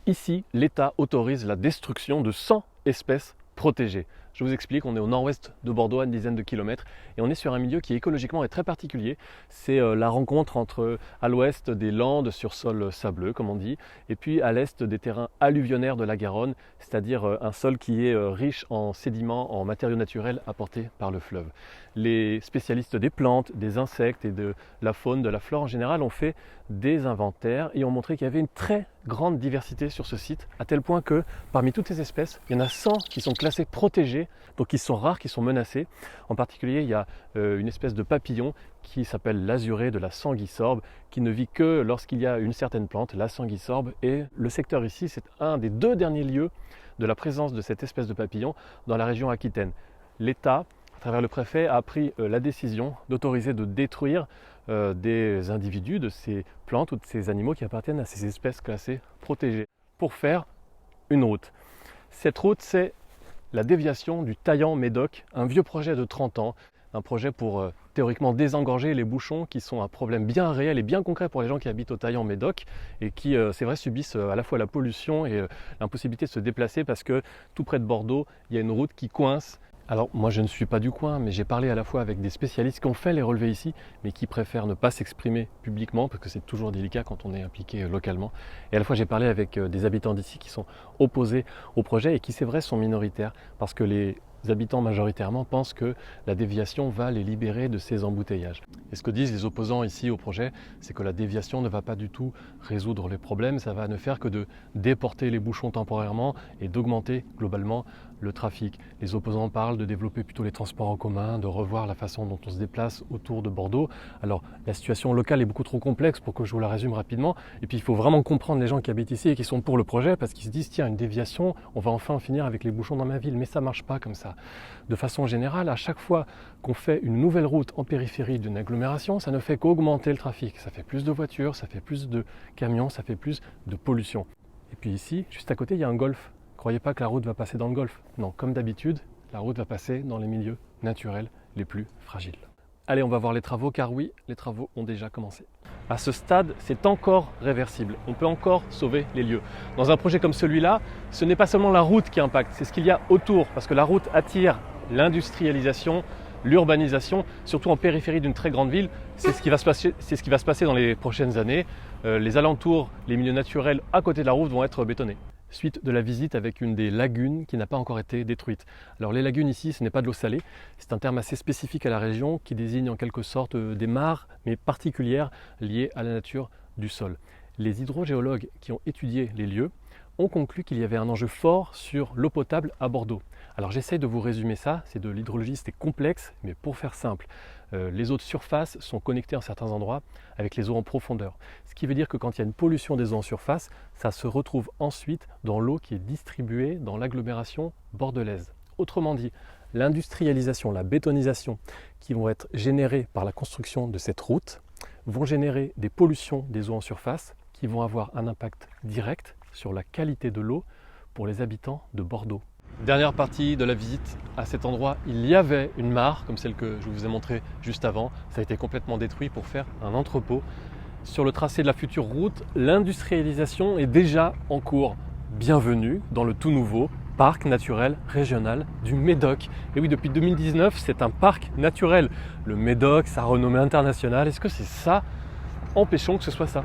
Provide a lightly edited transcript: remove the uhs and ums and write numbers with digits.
Ici, l'État autorise la destruction de 100 espèces protégées. Je vous explique, on est au nord-ouest de Bordeaux, à une dizaine de kilomètres, et on est sur un milieu qui écologiquement est très particulier. C'est la rencontre entre, à l'ouest, des landes sur sol sableux, comme on dit, et puis à l'est des terrains alluvionnaires de la Garonne, c'est-à-dire un sol qui est riche en sédiments, en matériaux naturels apportés par le fleuve. Les spécialistes des plantes, des insectes et de la faune, de la flore en général, ont fait des inventaires et ont montré qu'il y avait une très grande diversité sur ce site, à tel point que parmi toutes ces espèces, il y en a 100 qui sont classées protégées, donc qui sont rares, qui sont menacées. En particulier, il y a une espèce de papillon qui s'appelle l'azuré de la sanguisorbe, qui ne vit que lorsqu'il y a une certaine plante, la sanguisorbe. Et le secteur ici, c'est un des 2 derniers lieux de la présence de cette espèce de papillon dans la région aquitaine. L'État, à travers le préfet, a pris la décision d'autoriser de détruire des individus de ces plantes ou de ces animaux qui appartiennent à ces espèces classées protégées pour faire une route. Cette route, c'est la déviation du Taillan-Médoc, un vieux projet de 30 ans, un projet pour théoriquement désengorger les bouchons qui sont un problème bien réel et bien concret pour les gens qui habitent au Taillan-Médoc et qui, c'est vrai, subissent à la fois la pollution et l'impossibilité de se déplacer parce que tout près de Bordeaux, il y a une route qui coince. Alors moi je ne suis pas du coin, mais j'ai parlé à la fois avec des spécialistes qui ont fait les relevés ici, mais qui préfèrent ne pas s'exprimer publiquement parce que c'est toujours délicat quand on est impliqué localement. Et à la fois j'ai parlé avec des habitants d'ici qui sont opposés au projet et qui c'est vrai sont minoritaires parce que les habitants majoritairement pensent que la déviation va les libérer de ces embouteillages. Et ce que disent les opposants ici au projet, c'est que la déviation ne va pas du tout résoudre les problèmes, ça va ne faire que de déporter les bouchons temporairement et d'augmenter globalement le trafic. Les opposants parlent de développer plutôt les transports en commun, de revoir la façon dont on se déplace autour de Bordeaux. Alors la situation locale est beaucoup trop complexe pour que je vous la résume rapidement. Et puis il faut vraiment comprendre les gens qui habitent ici et qui sont pour le projet parce qu'ils se disent tiens, une déviation, on va enfin en finir avec les bouchons dans ma ville. Mais ça ne marche pas comme ça. De façon générale, à chaque fois qu'on fait une nouvelle route en périphérie d'une agglomération, ça ne fait qu'augmenter le trafic. Ça fait plus de voitures, ça fait plus de camions, ça fait plus de pollution. Et puis ici, juste à côté, il y a un golfe. Croyez pas que la route va passer dans le golfe. Non, comme d'habitude, la route va passer dans les milieux naturels les plus fragiles. Allez, on va voir les travaux, car oui, les travaux ont déjà commencé. À ce stade, c'est encore réversible. On peut encore sauver les lieux. Dans un projet comme celui-là, ce n'est pas seulement la route qui impacte, c'est ce qu'il y a autour, parce que la route attire l'industrialisation, l'urbanisation, surtout en périphérie d'une très grande ville. C'est ce qui va se passer dans les prochaines années. Les alentours, les milieux naturels à côté de la route vont être bétonnés. Suite de la visite avec une des lagunes qui n'a pas encore été détruite. Alors les lagunes ici, ce n'est pas de l'eau salée, c'est un terme assez spécifique à la région qui désigne en quelque sorte des mares, mais particulières liées à la nature du sol. Les hydrogéologues qui ont étudié les lieux ont conclu qu'il y avait un enjeu fort sur l'eau potable à Bordeaux. Alors j'essaye de vous résumer ça, c'est de l'hydrologie, c'est complexe, mais pour faire simple, les eaux de surface sont connectées en certains endroits avec les eaux en profondeur. Ce qui veut dire que quand il y a une pollution des eaux en surface, ça se retrouve ensuite dans l'eau qui est distribuée dans l'agglomération bordelaise. Autrement dit, l'industrialisation, la bétonisation qui vont être générées par la construction de cette route vont générer des pollutions des eaux en surface qui vont avoir un impact direct sur la qualité de l'eau pour les habitants de Bordeaux. Dernière partie de la visite, à cet endroit, il y avait une mare, comme celle que je vous ai montrée juste avant. Ça a été complètement détruit pour faire un entrepôt. Sur le tracé de la future route, l'industrialisation est déjà en cours. Bienvenue dans le tout nouveau parc naturel régional du Médoc. Et oui, depuis 2019, c'est un parc naturel. Le Médoc, sa renommée internationale, est-ce que c'est ça? Empêchons que ce soit ça.